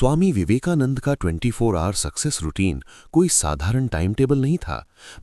स्वामी विवेकानंद का 24 our success routine कोई साधारण टाइम टेबल नहीं था,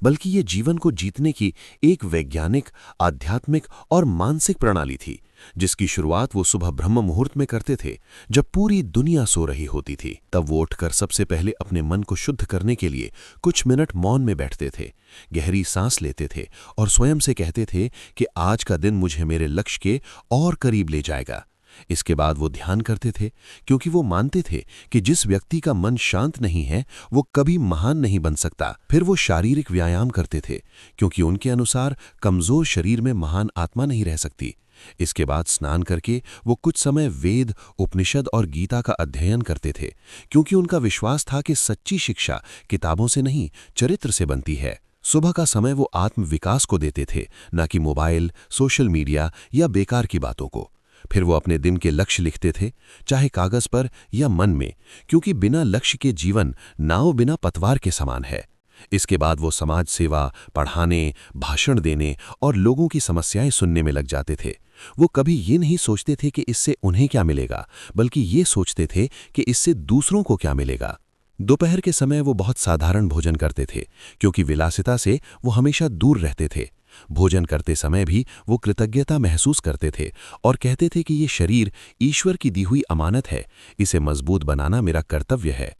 बल्कि ये जीवन को जीतने की एक वैज्ञानिक, आध्यात्मिक और मानसिक प्रणाली थी, जिसकी शुरुआत वो सुबह ब्रह्म मुहूर्त में करते थे, जब पूरी दुनिया सो रही होती थी। तब वो उठकर सबसे पहले अपने मन को शुद्ध करने के लिए कुछ मिनट मौन में बैठते थे, गहरी सांस लेते थे और स्वयं से कहते थे कि आज का दिन मुझे मेरे लक्ष्य के और करीब ले जाएगा। इसके बाद वो ध्यान करते थे, क्योंकि वो मानते थे कि जिस व्यक्ति का मन शांत नहीं है वो कभी महान नहीं बन सकता। फिर वो शारीरिक व्यायाम करते थे, क्योंकि उनके अनुसार कमजोर शरीर में महान आत्मा नहीं रह सकती। इसके बाद स्नान करके वो कुछ समय वेद, उपनिषद और गीता का अध्ययन करते थे, क्योंकि उनका विश्वास था कि सच्ची शिक्षा किताबों से नहीं, चरित्र से बनती है। सुबह का समय वो आत्म विकास को देते थे, न कि मोबाइल, सोशल मीडिया या बेकार की बातों को। फिर वो अपने दिन के लक्ष्य लिखते थे, चाहे कागज पर या मन में, क्योंकि बिना लक्ष्य के जीवन नाव बिना पतवार के समान है। इसके बाद वो समाज सेवा, पढ़ाने, भाषण देने और लोगों की समस्याएं सुनने में लग जाते थे। वो कभी ये नहीं सोचते थे कि इससे उन्हें क्या मिलेगा, बल्कि ये सोचते थे कि इससे दूसरों को क्या मिलेगा। दोपहर के समय वो बहुत साधारण भोजन करते थे, क्योंकि विलासिता से वो हमेशा दूर रहते थे। भोजन करते समय भी वो कृतज्ञता महसूस करते थे और कहते थे कि ये शरीर ईश्वर की दी हुई अमानत है, इसे मजबूत बनाना मेरा कर्तव्य है।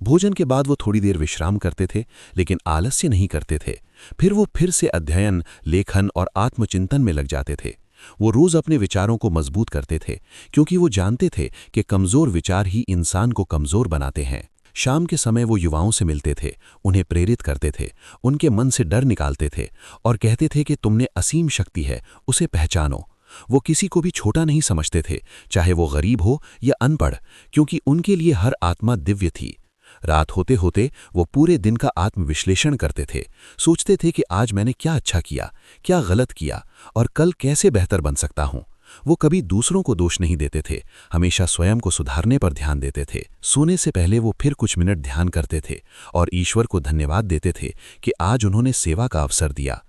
भोजन के बाद वो थोड़ी देर विश्राम करते थे, लेकिन आलस्य नहीं करते थे। फिर वो फिर से अध्ययन, लेखन और आत्मचिंतन में लग जाते थे। वो रोज अपने विचारों को मजबूत करते थे, क्योंकि वो जानते थे कि कमजोर विचार ही इंसान को कमजोर बनाते हैं। शाम के समय वो युवाओं से मिलते थे, उन्हें प्रेरित करते थे, उनके मन से डर निकालते थे और कहते थे कि तुमने असीम शक्ति है, उसे पहचानो। वो किसी को भी छोटा नहीं समझते थे, चाहे वो गरीब हो या अनपढ़, क्योंकि उनके लिए हर आत्मा दिव्य थी। रात होते होते वो पूरे दिन का आत्मविश्लेषण करते थे, सोचते थे कि आज मैंने क्या अच्छा किया, क्या गलत किया और कल कैसे बेहतर बन सकता हूँ। वो कभी दूसरों को दोष नहीं देते थे, हमेशा स्वयं को सुधारने पर ध्यान देते थे। सोने से पहले वो फिर कुछ मिनट ध्यान करते थे और ईश्वर को धन्यवाद देते थे कि आज उन्होंने सेवा का अवसर दिया।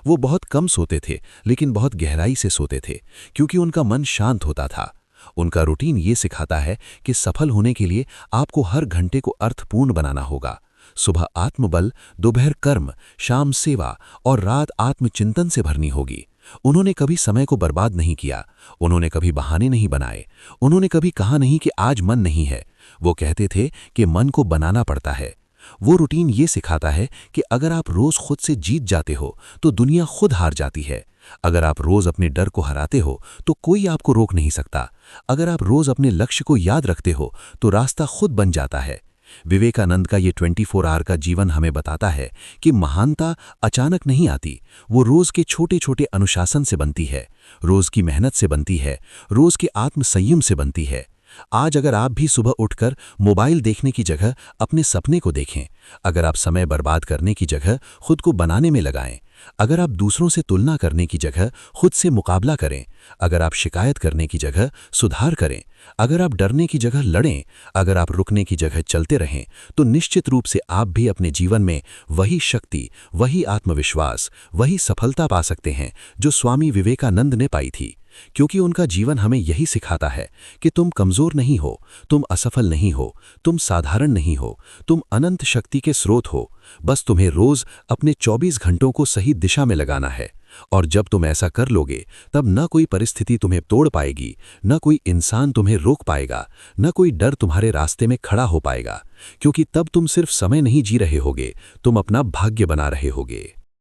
वो बहुत कम सोते थे, लेकिन बहुत गहराई से सोते थे, क्योंकि उनका मन शांत होता था। उनका रूटीन ये सिखाता है कि सफल होने के लिए आपको हर घंटे को अर्थपूर्ण बनाना होगा। सुबह आत्मबल, दोपहर कर्म, शाम सेवा और रात आत्मचिंतन से भरनी होगी। उन्होंने कभी समय को बर्बाद नहीं किया, उन्होंने कभी बहाने नहीं बनाए, उन्होंने कभी कहा नहीं कि आज मन नहीं है। वो कहते थे कि मन को बनाना पड़ता है। वो रूटीन ये सिखाता है कि अगर आप रोज खुद से जीत जाते हो तो दुनिया खुद हार जाती है। अगर आप रोज अपने डर को हराते हो तो कोई आपको रोक नहीं सकता। अगर आप रोज अपने लक्ष्य को याद रखते हो तो रास्ता खुद बन जाता है। विवेकानंद का ये 24 आवर का जीवन हमें बताता है कि महानता अचानक नहीं आती, वो रोज के छोटे छोटे अनुशासन से बनती है, रोज की मेहनत से बनती है, रोज के आत्मसंयम से बनती है। आज अगर आप भी सुबह उठकर मोबाइल देखने की जगह अपने सपने को देखें, अगर आप समय बर्बाद करने की जगह खुद को बनाने में लगाएं, अगर आप दूसरों से तुलना करने की जगह खुद से मुकाबला करें, अगर आप शिकायत करने की जगह सुधार करें, अगर आप डरने की जगह लड़ें, अगर आप रुकने की जगह चलते रहें, तो निश्चित रूप से आप भी अपने जीवन में वही शक्ति, वही आत्मविश्वास, वही सफलता पा सकते हैं जो स्वामी विवेकानंद ने पाई थी। क्योंकि उनका जीवन हमें यही सिखाता है कि तुम कमजोर नहीं हो, तुम असफल नहीं हो, तुम साधारण नहीं हो, तुम अनंत शक्ति के स्रोत हो। बस तुम्हें रोज अपने 24 घंटों को सही दिशा में लगाना है। और जब तुम ऐसा कर लोगे, तब न कोई परिस्थिति तुम्हें तोड़ पाएगी, न कोई इंसान तुम्हें रोक पाएगा, न कोई डर तुम्हारे रास्ते में खड़ा हो पाएगा, क्योंकि तब तुम सिर्फ समय नहीं जी रहे होगे, तुम अपना भाग्य बना रहे होगे।